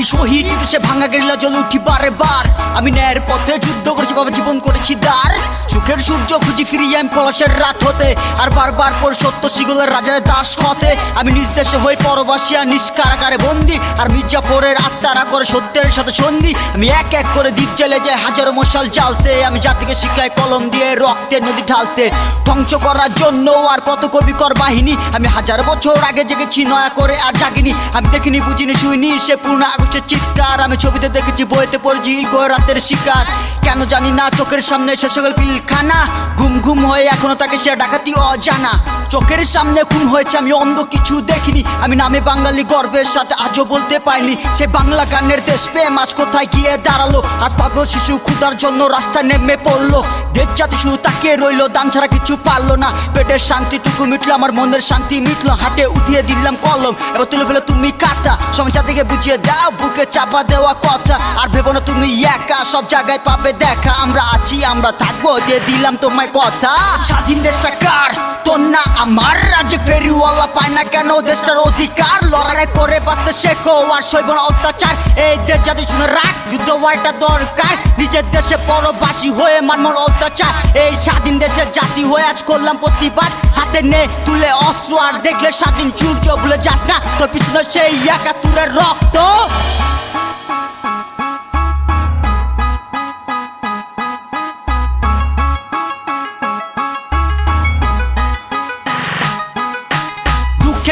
আমি শহীদ কিন্তু সে ভাঙা গেরিলা জ্বলে উঠি বারে বার। আমি ন্যায়ের পথে যুদ্ধ করেছি বাবা, জীবন করেছি দাঁড়। সুখের সূর্য খুঁজি ফিরিয়ে আমি পলাশের রাত হতে, আর বারবার পর সত্য শিগুলের রাজার দাস হতে। আমি নিজ দেশে হই পরবাসী আর নিজ কারাগারে বন্দি, আর মির্জাফরের আত্মারা করে সত্যের সাথে সন্ধি। আমি এক এক করে দ্বীপ জেলে যাই হাজারো মশাল জ্বালতে, আমি জাতিকে শিক্ষায় কলম দিয়ে রক্তের নদী ঢালতে। ধ্বংস করার জন্য আর কত কবিকর বাহিনী, আমি হাজার বছর আগে জেগেছি নয়া করে আর জাগিনি। আমি দেখিনি বুঝিনি শুইনি সে পূর্ণ আগস্টের চিৎকার, আমি ছবিতে দেখেছি বইতে পড়েছি রাতের শিকার। কেন জানি না চোখের সামনে সে সকল পিলখানা, ঘুম ঘুম হয়ে এখনো তাকে সে ডাকাতি অজানা। চোখের সামনে খুন হয়েছে আমি অন্ধ কিছু দেখিনি, আমি নামে বাঙালি গর্বের সাথে আজও বলতে পারিনি। সে বাংলা গানের দেশ প্রেম আজ কোথায় গিয়ে দাঁড়ালো, আজ পাগল শিশু ক্ষুধার জন্য রাস্তায় নেমে পড়লো। দেশ জাতি শুধু তাকিয়ে রইলো, দান ছাড়া কিছু পারলো না। পেটের শান্তিটুকু মিটলো, আমার মনের শান্তি মিটলো। হাটে উঠিয়ে দিলাম কলম, এবার তুলে ফেলে তুমি কাটা। সমস্যা থেকে বুঝিয়ে দাও বুকে চাপা দেওয়া কথা, আর ভেবো না তুমি একা, সব জায়গায় পাবে দেখা। আমরা আছি আমরা থাকবো, দিয়ে দিলাম তোমায় কথা। স্বাধীন দেশটা কার? তোর না আমার। রাজ্যে ফেরিওয়ালা পায় না কেন দেশটার অধিকার? লড়াই করে বাঁচতে শেখো আর সইব না অত্যাচার। এই দেশ জাতি শুনে রাখ, যুদ্ধ হওয়াটা দরকার। নিজের দেশে পরবাসী হয়ে মানব অত্যাচার। এই স্বাধীন দেশের জাতি হয়ে আজ করলাম প্রতিবাদ। হাতে নে তুলে অস্ত্র, আর দেখলে স্বাধীন সূর্য ভুলে যাস না তোর পিছনে সেই একাত্তরের রক্ত।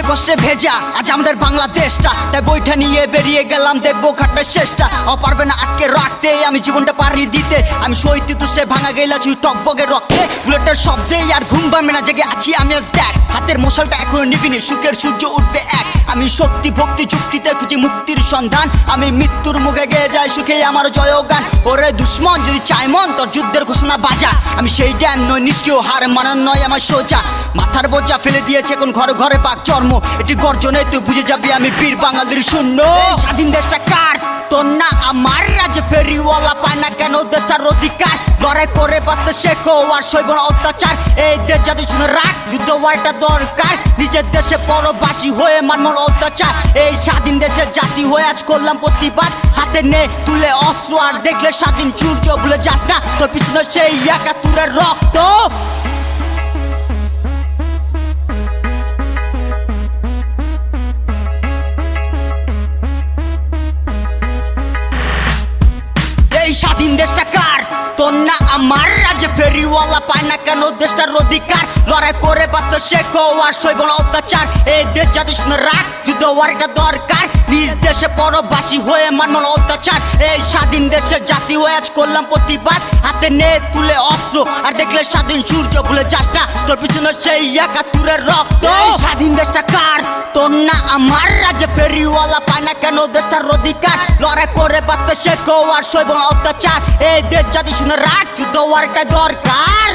কষ্টে ভেজা আজ আমাদের বাংলাদেশটা, তাই বইটা নিয়ে বেরিয়ে গেলাম দেখবো ঘাটটা শেষটা। পারবে না আটকে রাখতে আমি জীবনটা পাড়ি দিতে, আমি সইতে তো সে ভাঙা গেলা চুই টকবগে রক্তে। বুলেটের শব্দে আর ঘুম পাবে না, জেগে আছি আমি আজ দেখ। হাতের মশালটা এখনো নিবিনি, সুখের সূর্য উঠবে এক। আমি শক্তি ভক্তি যুক্তিতে খুঁজি মুক্তির সন্ধান, আমি মৃত্যুর মুখে গেয়ে যাই সুখে আমার জয়গান। ওরে দুশ্মন যদি চাই মন তোর যুদ্ধের ঘোষণা বাজা, আমি সেই ড্যান নয় নিষ্ক্রিয় হার মানান নয় আমার সোজা। মাথার বোঝা ফেলে দিয়েছে এখন ঘরে ঘরে পাক জন্ম, এটি গর্জনে তুই বুঝে যাবি আমি বীর বাঙালির শূন্য। স্বাধীন দেশটা কার? তোর না আমার। রাজ্যে ফেরিওয়ালা পায় না কেন দেশটার অধিকার? লড়াই করে বাঁচতে শেখো আর সইব না অত্যাচার। এই দেশ জাতি শুনে রাখ, যুদ্ধ হওয়াটা দরকার। নিজের দেশে পরবাসী হয়ে মানব অত্যাচার। এই স্বাধীন দেশের জাতি হয়ে আজ করলাম প্রতিবাদ। হাতে নে তুলে অস্ত্র, আর দেখলে স্বাধীন সূর্য ভুলে যাস না তোর পিছনে সেই একাত্তরের রক্ত। স্বাধীন দেশটা কার? তোর না আমার। রাজ্যে ফেরিওয়ালা পায় না কেন দেশটার অধিকার? লড়াই করে বাঁচতে শেখো আর সইব না অত্যাচার। এই দেশ জাতি শুনে রাখ, যুদ্ধ হওয়াটা দরকার। নিজ দেশে পরবাসী হয়ে মানব অত্যাচার। এই স্বাধীন দেশের জাতি হয়ে আজ করলাম প্রতিবাদ। হাতে নে তুলে অস্ত্র, আর দেখলে স্বাধীন সূর্য ভুলে যাস না তোর পিছনে সেই একাত্তরের রক্ত। স্বাধীন দেশটা কার? তোর না আমার। রাজ্যে ফেরিওয়ালা পায় না কেন দেশটার অধিকার? লড়াই করে বাঁচতে শেখো আর সইব না অত্যাচার। এই দেশ জাতি শুনে রাখ, যুদ্ধ হওয়াটা দরকার।